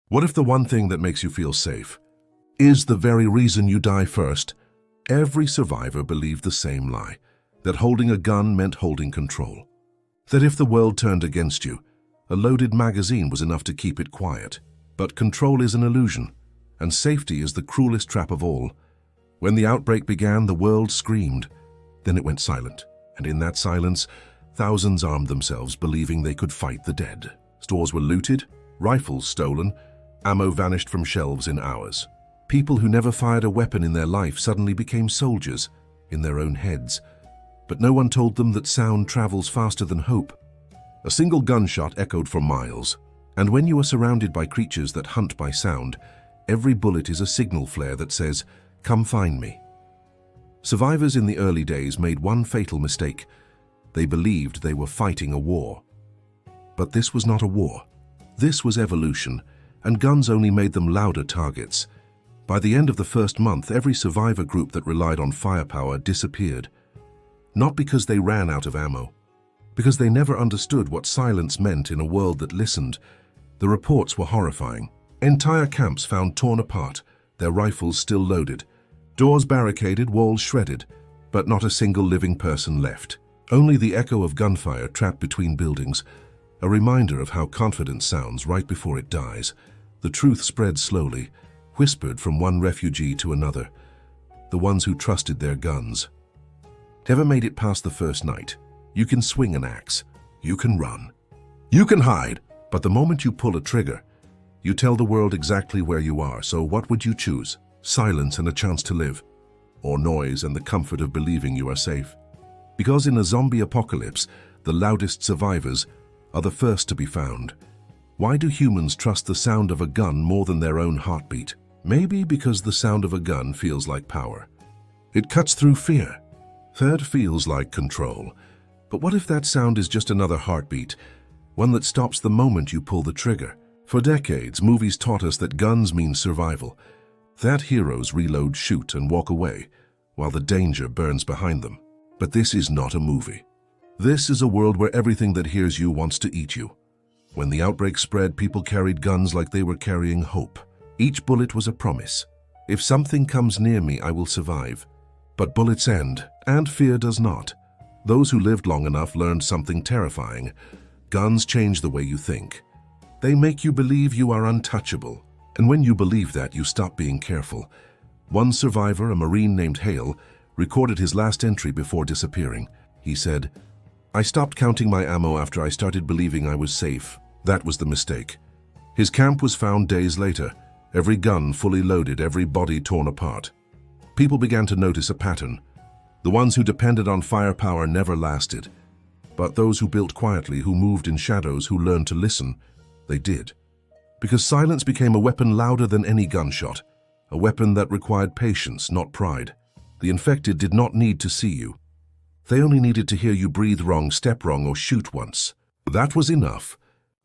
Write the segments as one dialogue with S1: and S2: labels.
S1: What if the one thing that makes you feel safe is the very reason you die first? Every survivor believed the same lie, that holding a gun meant holding control. That if the world turned against you, a loaded magazine was enough to keep it quiet. But control is an illusion, and safety is the cruelest trap of all. When the outbreak began, the world screamed. Then it went silent, and in that silence, thousands armed themselves, believing they could fight the dead. Stores were looted, rifles stolen, ammo vanished from shelves in hours. People who never fired a weapon in their life suddenly became soldiers in their own heads. But no one told them that sound travels faster than hope. A single gunshot echoed for miles, and when you are surrounded by creatures that hunt by sound, every bullet is a signal flare that says, "Come find me." Survivors in the early days made one fatal mistake. They believed they were fighting a war. But this was not a war. This was evolution, and guns only made them louder targets. By the end of the first month, every survivor group that relied on firepower disappeared. Not because they ran out of ammo, because they never understood what silence meant in a world that listened. The reports were horrifying. Entire camps found torn apart, their rifles still loaded, doors barricaded, walls shredded, but not a single living person left. Only the echo of gunfire trapped between buildings, a reminder of how confidence sounds right before it dies. The truth spread slowly, whispered from one refugee to another, the ones who trusted their guns. Never made it past the first night. You can swing an axe, you can run, you can hide, but the moment you pull a trigger, you tell the world exactly where you are. So what would you choose? Silence and a chance to live, or noise and the comfort of believing you are safe? Because in a zombie apocalypse, the loudest survivors are the first to be found. Why do humans trust the sound of a gun more than their own heartbeat? Maybe because the sound of a gun feels like power. It cuts through fear. Third feels like control. But what if that sound is just another heartbeat, one that stops the moment you pull the trigger? For decades, movies taught us that guns mean survival, that heroes reload, shoot, and walk away, while the danger burns behind them. But this is not a movie. This is a world where everything that hears you wants to eat you. When the outbreak spread, people carried guns like they were carrying hope. Each bullet was a promise. If something comes near me, I will survive. But bullets end, and fear does not. Those who lived long enough learned something terrifying. Guns change the way you think. They make you believe you are untouchable. And when you believe that, you stop being careful. One survivor, a Marine named Hale, recorded his last entry before disappearing. He said, "I stopped counting my ammo after I started believing I was safe. That was the mistake." His camp was found days later, every gun fully loaded, every body torn apart. People began to notice a pattern. The ones who depended on firepower never lasted. But those who built quietly, who moved in shadows, who learned to listen, they did. Because silence became a weapon louder than any gunshot, a weapon that required patience, not pride. The infected did not need to see you. They only needed to hear you breathe wrong, step wrong, or shoot once. That was enough.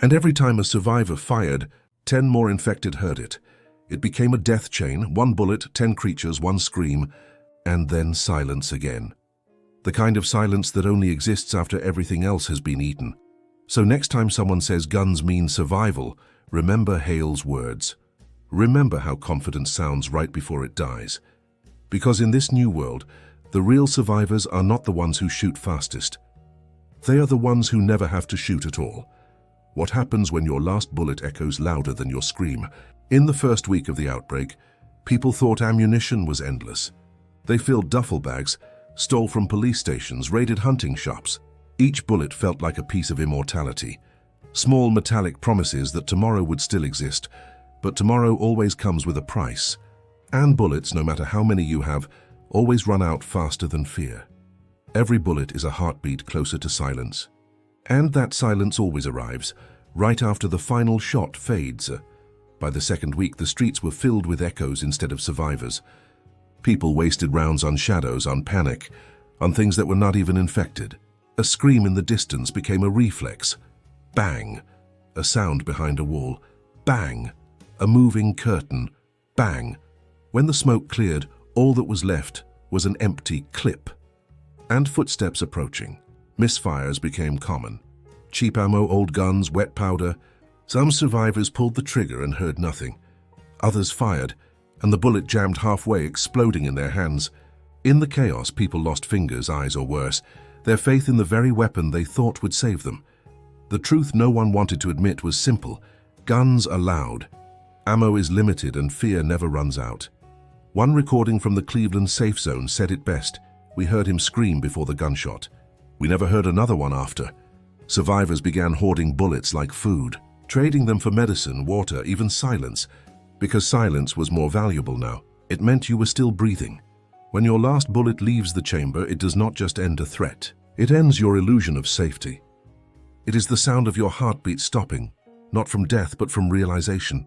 S1: And every time a survivor fired, 10 more infected heard it. It became a death chain, 1 bullet, 10 creatures, 1 scream, and then silence again. The kind of silence that only exists after everything else has been eaten. So next time someone says guns mean survival, remember Hale's words. Remember how confidence sounds right before it dies. Because in this new world, the real survivors are not the ones who shoot fastest. They are the ones who never have to shoot at all. What happens when your last bullet echoes louder than your scream? In the first week of the outbreak, people thought ammunition was endless. They filled duffel bags, stole from police stations, raided hunting shops. Each bullet felt like a piece of immortality. Small metallic promises that tomorrow would still exist, but tomorrow always comes with a price. And bullets, no matter how many you have, always run out faster than fear. Every bullet is a heartbeat closer to silence. And that silence always arrives, right after the final shot fades. By the second week, the streets were filled with echoes instead of survivors. People wasted rounds on shadows, on panic, on things that were not even infected. A scream in the distance became a reflex. Bang! A sound behind a wall. Bang! A moving curtain. Bang! When the smoke cleared, all that was left was an empty clip. And footsteps approaching. Misfires became common. Cheap ammo, old guns, wet powder. Some survivors pulled the trigger and heard nothing. Others fired, and the bullet jammed halfway, exploding in their hands. In the chaos, people lost fingers, eyes, or worse, their faith in the very weapon they thought would save them. The truth no one wanted to admit was simple. Guns are loud. Ammo is limited and fear never runs out. One recording from the Cleveland safe zone said it best. We heard him scream before the gunshot. We never heard another one after. Survivors began hoarding bullets like food, trading them for medicine, water, even silence, because silence was more valuable now. It meant you were still breathing. When your last bullet leaves the chamber, it does not just end a threat. It ends your illusion of safety. It is the sound of your heartbeat stopping, not from death but from realization.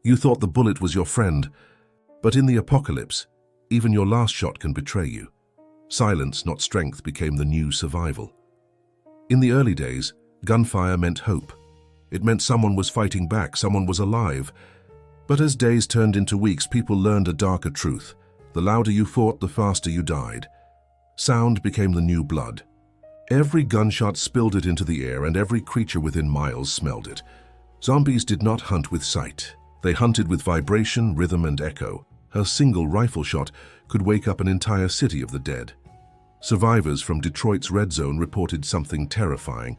S1: You thought the bullet was your friend, but in the apocalypse, even your last shot can betray you. Silence, not strength, became the new survival. In the early days, gunfire meant hope. It meant someone was fighting back, someone was alive. But as days turned into weeks, people learned a darker truth. The louder you fought, the faster you died. Sound became the new blood. Every gunshot spilled it into the air, and every creature within miles smelled it. Zombies did not hunt with sight. They hunted with vibration, rhythm, and echo. A single rifle shot could wake up an entire city of the dead. Survivors from Detroit's red zone reported something terrifying.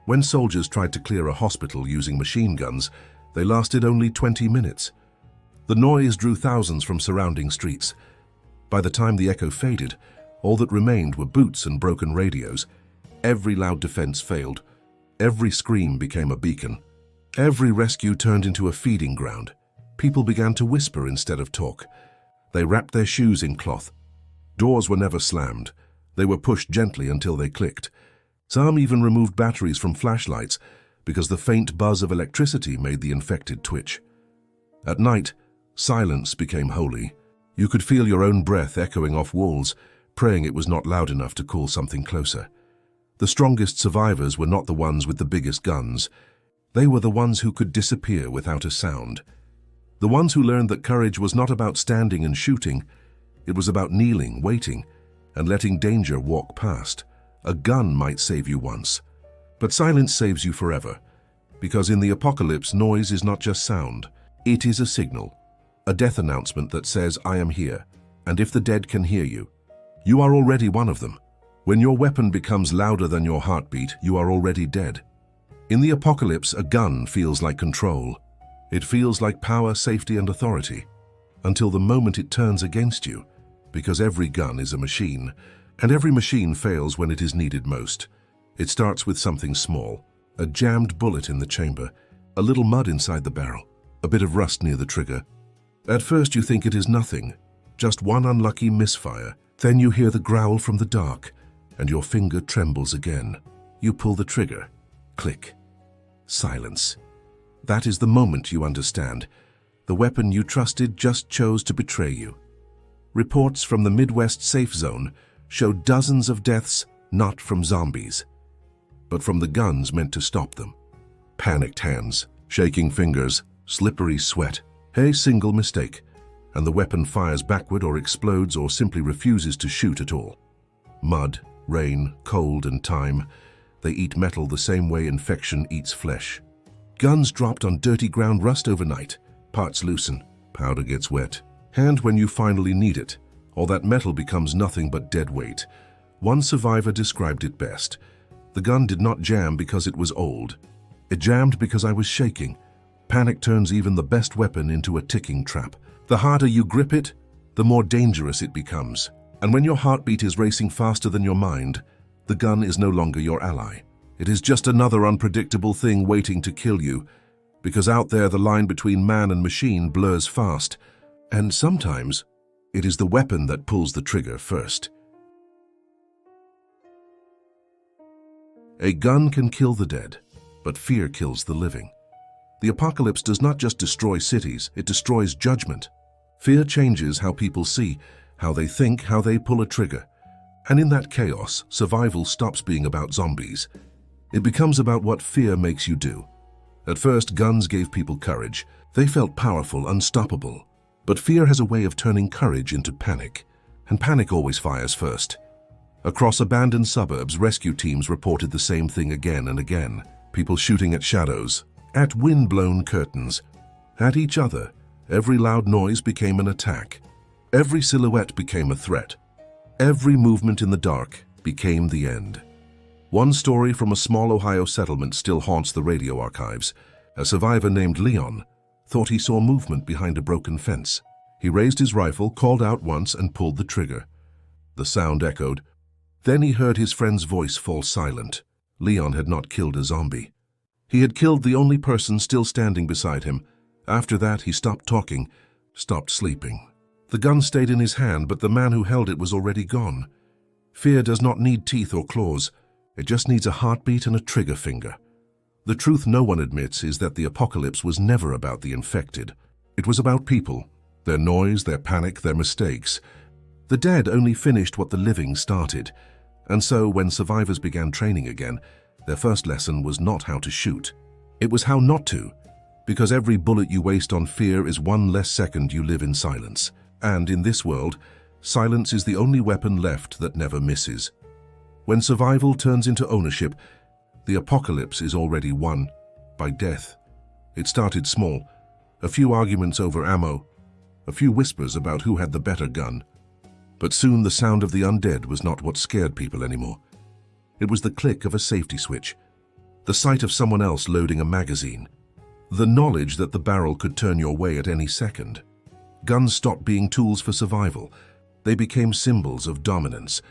S1: When soldiers tried to clear a hospital using machine guns, they lasted only 20 minutes. The noise drew thousands from surrounding streets. By the time the echo faded, all that remained were boots and broken radios. Every loud defense failed. Every scream became a beacon. Every rescue turned into a feeding ground. People began to whisper instead of talk. They wrapped their shoes in cloth. Doors were never slammed. They were pushed gently until they clicked. Some even removed batteries from flashlights because the faint buzz of electricity made the infected twitch. At night, silence became holy. You could feel your own breath echoing off walls, praying it was not loud enough to call something closer. The strongest survivors were not the ones with the biggest guns. They were the ones who could disappear without a sound. The ones who learned that courage was not about standing and shooting. It was about kneeling, waiting, and letting danger walk past. A gun might save you once, but silence saves you forever. Because in the apocalypse, noise is not just sound. It is a signal, a death announcement that says, I am here, and if the dead can hear you, you are already one of them. When your weapon becomes louder than your heartbeat, you are already dead. In the apocalypse, a gun feels like control. It feels like power, safety, and authority, until the moment it turns against you, because every gun is a machine, and every machine fails when it is needed most. It starts with something small, a jammed bullet in the chamber, a little mud inside the barrel, a bit of rust near the trigger. At first you think it is nothing, just one unlucky misfire. Then you hear the growl from the dark, and your finger trembles again. You pull the trigger. Click. Silence. That is the moment you understand. The weapon you trusted just chose to betray you. Reports from the Midwest safe zone show dozens of deaths not from zombies, but from the guns meant to stop them. Panicked hands, shaking fingers, slippery sweat. A single mistake, and the weapon fires backward or explodes or simply refuses to shoot at all. Mud, rain, cold, and time. They eat metal the same way infection eats flesh. Guns dropped on dirty ground rust overnight. Parts loosen, powder gets wet. And when you finally need it, all that metal becomes nothing but dead weight. One survivor described it best. The gun did not jam because it was old. It jammed because I was shaking. Panic turns even the best weapon into a ticking trap. The harder you grip it, the more dangerous it becomes. And when your heartbeat is racing faster than your mind, the gun is no longer your ally. It is just another unpredictable thing waiting to kill you, because out there the line between man and machine blurs fast, and sometimes it is the weapon that pulls the trigger first. A gun can kill the dead, but fear kills the living. The apocalypse does not just destroy cities, it destroys judgment. Fear changes how people see, how they think, how they pull a trigger. And in that chaos, survival stops being about zombies. It becomes about what fear makes you do. At first, guns gave people courage. They felt powerful, unstoppable. But fear has a way of turning courage into panic. And panic always fires first. Across abandoned suburbs, rescue teams reported the same thing again and again. People shooting at shadows, At wind-blown curtains, at each other, every loud noise became an attack. Every silhouette became a threat. Every movement in the dark became the end. One story from a small Ohio settlement still haunts the radio archives. A survivor named Leon thought he saw movement behind a broken fence. He raised his rifle, called out once, and pulled the trigger. The sound echoed. Then he heard his friend's voice fall silent. Leon had not killed a zombie. He had killed the only person still standing beside him. After that, he stopped talking, stopped sleeping. The gun stayed in his hand, but the man who held it was already gone. Fear does not need teeth or claws. It just needs a heartbeat and a trigger finger. The truth no one admits is that the apocalypse was never about the infected. It was about people, their noise, their panic, their mistakes. The dead only finished what the living started. And so, when survivors began training again, their first lesson was not how to shoot. It was how not to, because every bullet you waste on fear is one less second you live in silence. And in this world, silence is the only weapon left that never misses. When survival turns into ownership, the apocalypse is already won by death. It started small, a few arguments over ammo, a few whispers about who had the better gun. But soon the sound of the undead was not what scared people anymore. It was the click of a safety switch, the sight of someone else loading a magazine, the knowledge that the barrel could turn your way at any second. Guns stopped being tools for survival. They became symbols of dominance.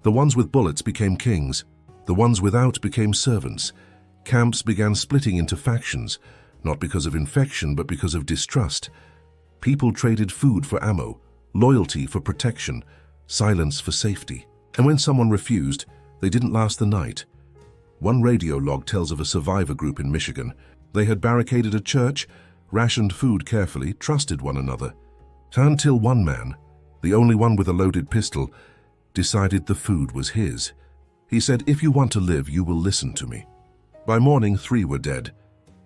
S1: The ones with bullets became kings. The ones without became servants. Camps began splitting into factions, not because of infection, but because of distrust. People traded food for ammo, loyalty for protection, silence for safety. And when someone refused, they didn't last the night. One radio log tells of a survivor group in Michigan. They had barricaded a church, rationed food carefully, trusted one another. Until one man, the only one with a loaded pistol, decided the food was his. He said, "If you want to live, you will listen to me." By morning, 3 were dead.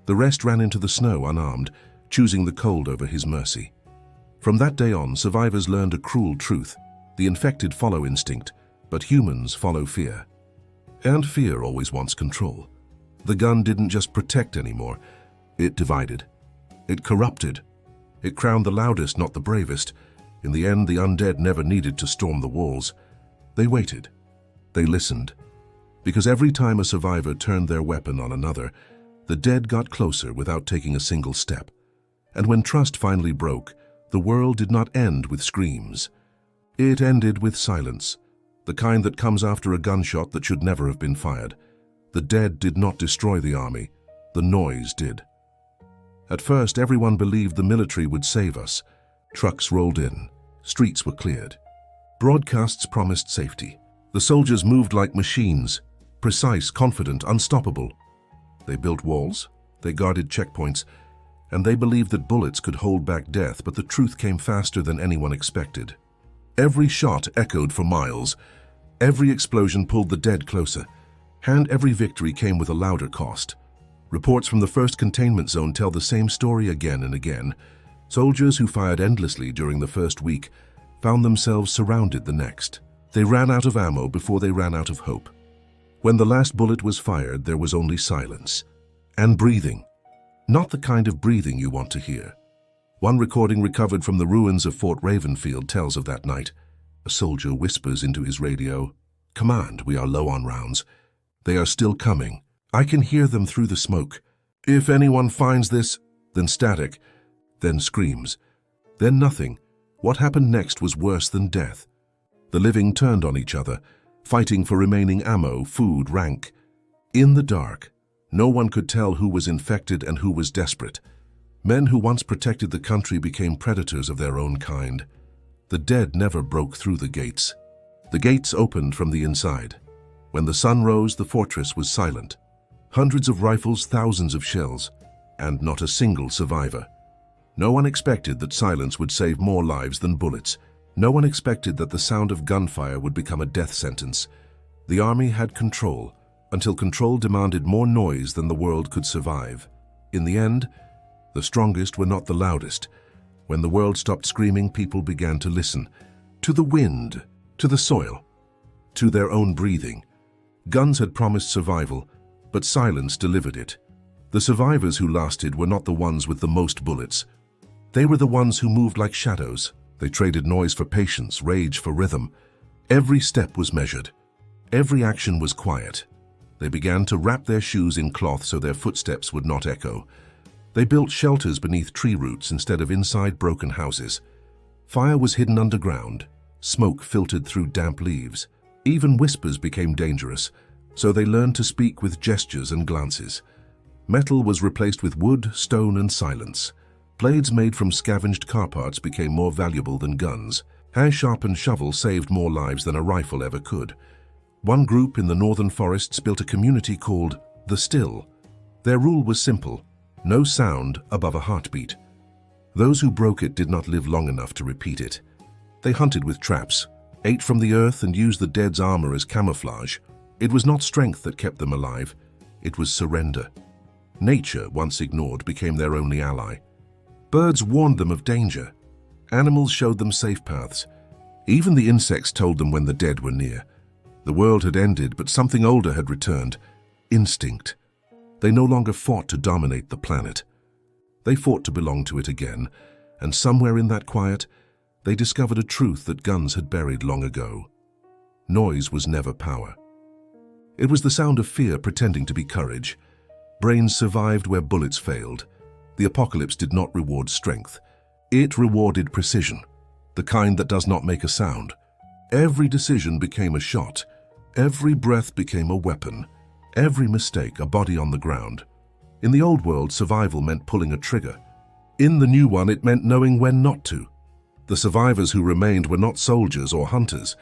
S1: The rest ran into the snow unarmed, choosing the cold over his mercy. From that day on, survivors learned a cruel truth. The infected follow instinct, but humans follow fear. And fear always wants control. The gun didn't just protect anymore. It divided. It corrupted. It crowned the loudest, not the bravest. In the end, the undead never needed to storm the walls. They waited. They listened. Because every time a survivor turned their weapon on another, the dead got closer without taking a single step. And when trust finally broke, the world did not end with screams. It ended with silence, the kind that comes after a gunshot that should never have been fired. The dead did not destroy the army. The noise did. At first, everyone believed the military would save us. Trucks rolled in. Streets were cleared. Broadcasts promised safety. The soldiers moved like machines, precise, confident, unstoppable. They built walls, they guarded checkpoints, and they believed that bullets could hold back death, but the truth came faster than anyone expected. Every shot echoed for miles. Every explosion pulled the dead closer, and every victory came with a louder cost. Reports from the first containment zone tell the same story again and again. Soldiers who fired endlessly during the first week found themselves surrounded the next. They ran out of ammo before they ran out of hope. When the last bullet was fired, there was only silence and breathing. Not the kind of breathing you want to hear. One recording recovered from the ruins of Fort Ravenfield tells of that night. A soldier whispers into his radio, "Command, we are low on rounds. They are still coming. I can hear them through the smoke. If anyone finds this," then static, then screams, then nothing. What happened next was worse than death. The living turned on each other, fighting for remaining ammo, food, rank. In the dark, no one could tell who was infected and who was desperate. Men who once protected the country became predators of their own kind. The dead never broke through the gates. The gates opened from the inside. When the sun rose, the fortress was silent. Hundreds of rifles, thousands of shells, and not a single survivor. No one expected that silence would save more lives than bullets. No one expected that the sound of gunfire would become a death sentence. The army had control, until control demanded more noise than the world could survive. In the end, the strongest were not the loudest. When the world stopped screaming, people began to listen. To the wind, to the soil, to their own breathing. Guns had promised survival, but silence delivered it. The survivors who lasted were not the ones with the most bullets. They were the ones who moved like shadows. They traded noise for patience, rage for rhythm. Every step was measured. Every action was quiet. They began to wrap their shoes in cloth so their footsteps would not echo. They built shelters beneath tree roots instead of inside broken houses. Fire was hidden underground. Smoke filtered through damp leaves. Even whispers became dangerous, so they learned to speak with gestures and glances. Metal was replaced with wood, stone, and silence. Blades made from scavenged car parts became more valuable than guns. Hair-sharpened shovels saved more lives than a rifle ever could. One group in the northern forests built a community called the Still. Their rule was simple: no sound above a heartbeat. Those who broke it did not live long enough to repeat it. They hunted with traps, ate from the earth, and used the dead's armor as camouflage. It was not strength that kept them alive. It was surrender. Nature, once ignored, became their only ally. Birds warned them of danger. Animals showed them safe paths. Even the insects told them when the dead were near. The world had ended, but something older had returned: instinct. They no longer fought to dominate the planet. They fought to belong to it again, and somewhere in that quiet, they discovered a truth that guns had buried long ago. Noise was never power. It was the sound of fear pretending to be courage. Brains survived where bullets failed. The apocalypse did not reward strength. It rewarded precision, the kind that does not make a sound. Every decision became a shot. Every breath became a weapon. Every mistake a body on the ground. In the old world, survival meant pulling a trigger. In the new one, it meant knowing when not to. The survivors who remained were not soldiers or hunters.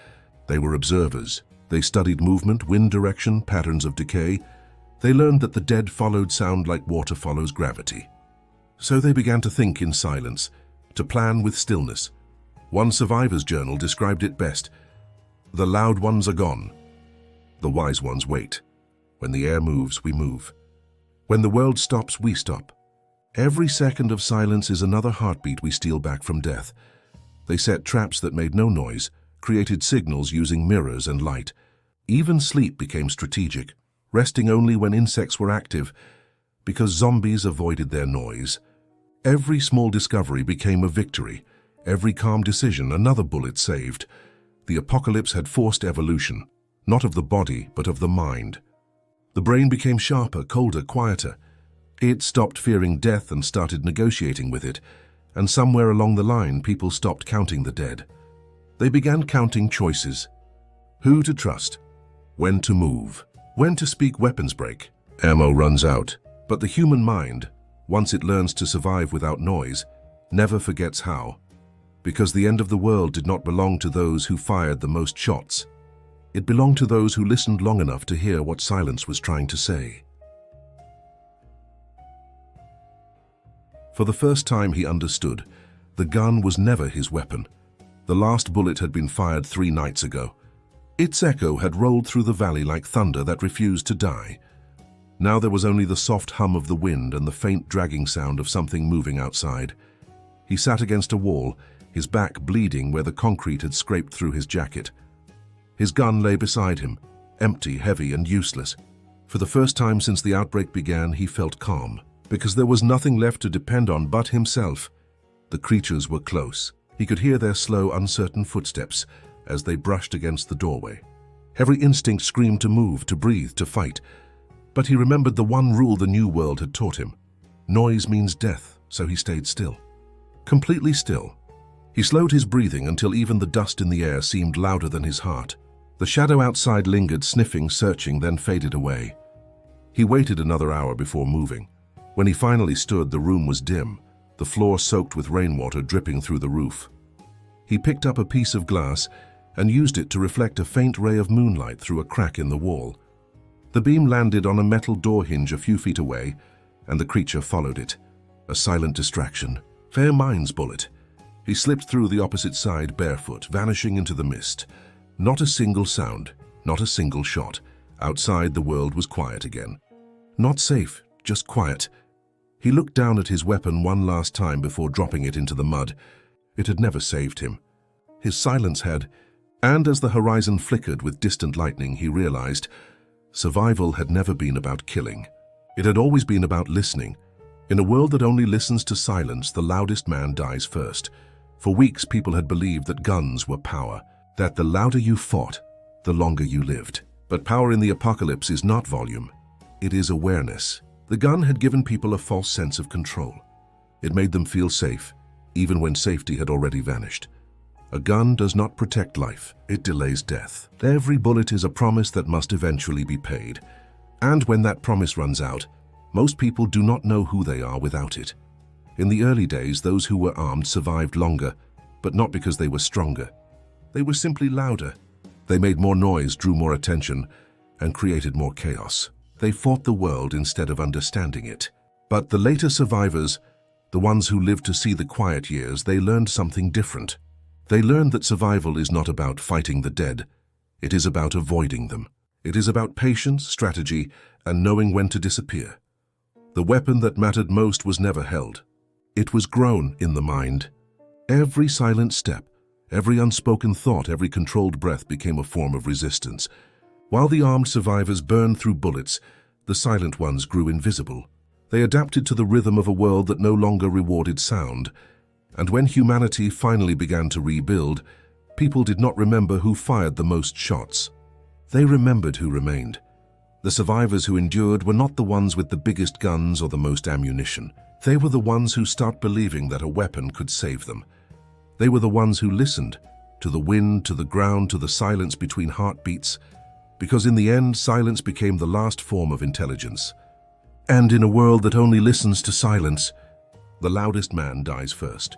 S1: They were observers. They studied movement, wind direction, patterns of decay. They learned that the dead followed sound like water follows gravity. So they began to think in silence, to plan with stillness. One survivor's journal described it best: "The loud ones are gone. The wise ones wait. When the air moves, we move. When the world stops, we stop. Every second of silence is another heartbeat we steal back from death." They set traps that made no noise, created signals using mirrors and light. Even sleep became strategic, resting only when insects were active, because zombies avoided their noise. Every small discovery became a victory. Every calm decision another bullet saved. The apocalypse had forced evolution, not of the body, but of the mind. The brain became sharper, colder, quieter. It stopped fearing death and started negotiating with it. And somewhere along the line, people stopped counting the dead. They began counting choices. Who to trust, when to move, when to speak weapons break. Ammo runs out, but the human mind, once it learns to survive without noise, never forgets how. Because the end of the world did not belong to those who fired the most shots. It belonged to those who listened long enough to hear what silence was trying to say. For the first time he understood, the gun was never his weapon. The last bullet had been fired 3 nights ago. Its echo had rolled through the valley like thunder that refused to die. Now there was only the soft hum of the wind and the faint dragging sound of something moving outside. He sat against a wall, his back bleeding where the concrete had scraped through his jacket. His gun lay beside him, empty, heavy, and useless. For the first time since the outbreak began, he felt calm, because there was nothing left to depend on but himself. The creatures were close. He could hear their slow, uncertain footsteps as they brushed against the doorway. Every instinct screamed to move, to breathe, to fight. But he remembered the one rule the new world had taught him. Noise means death, so he stayed still. Completely still. He slowed his breathing until even the dust in the air seemed louder than his heart. The shadow outside lingered, sniffing, searching, then faded away. He waited another hour before moving. When he finally stood, the room was dim, the floor soaked with rainwater dripping through the roof. He picked up a piece of glass and used it to reflect a faint ray of moonlight through a crack in the wall. The beam landed on a metal door hinge a few feet away, and the creature followed it. A silent distraction. Fair mind's bullet. He slipped through the opposite side barefoot, vanishing into the mist. Not a single sound, not a single shot. Outside, the world was quiet again. Not safe, just quiet. He looked down at his weapon one last time before dropping it into the mud. It had never saved him. His silence had, and as the horizon flickered with distant lightning, he realized survival had never been about killing. It had always been about listening. In a world that only listens to silence, the loudest man dies first. For weeks, people had believed that guns were power, that the louder you fought, the longer you lived. But power in the apocalypse is not volume. It is awareness. The gun had given people a false sense of control. It made them feel safe, even when safety had already vanished. A gun does not protect life, it delays death. Every bullet is a promise that must eventually be paid. And when that promise runs out, most people do not know who they are without it. In the early days, those who were armed survived longer, but not because they were stronger. They were simply louder. They made more noise, drew more attention, and created more chaos. They fought the world instead of understanding it. But the later survivors, the ones who lived to see the quiet years, they learned something different. They learned that survival is not about fighting the dead. It is about avoiding them. It is about patience, strategy, and knowing when to disappear. The weapon that mattered most was never held. It was grown in the mind. Every silent step, every unspoken thought, every controlled breath became a form of resistance. While the armed survivors burned through bullets, the silent ones grew invisible. They adapted to the rhythm of a world that no longer rewarded sound. And when humanity finally began to rebuild, people did not remember who fired the most shots. They remembered who remained. The survivors who endured were not the ones with the biggest guns or the most ammunition. They were the ones who stopped believing that a weapon could save them. They were the ones who listened to the wind, to the ground, to the silence between heartbeats, because in the end, silence became the last form of intelligence. And in a world that only listens to silence, the loudest man dies first.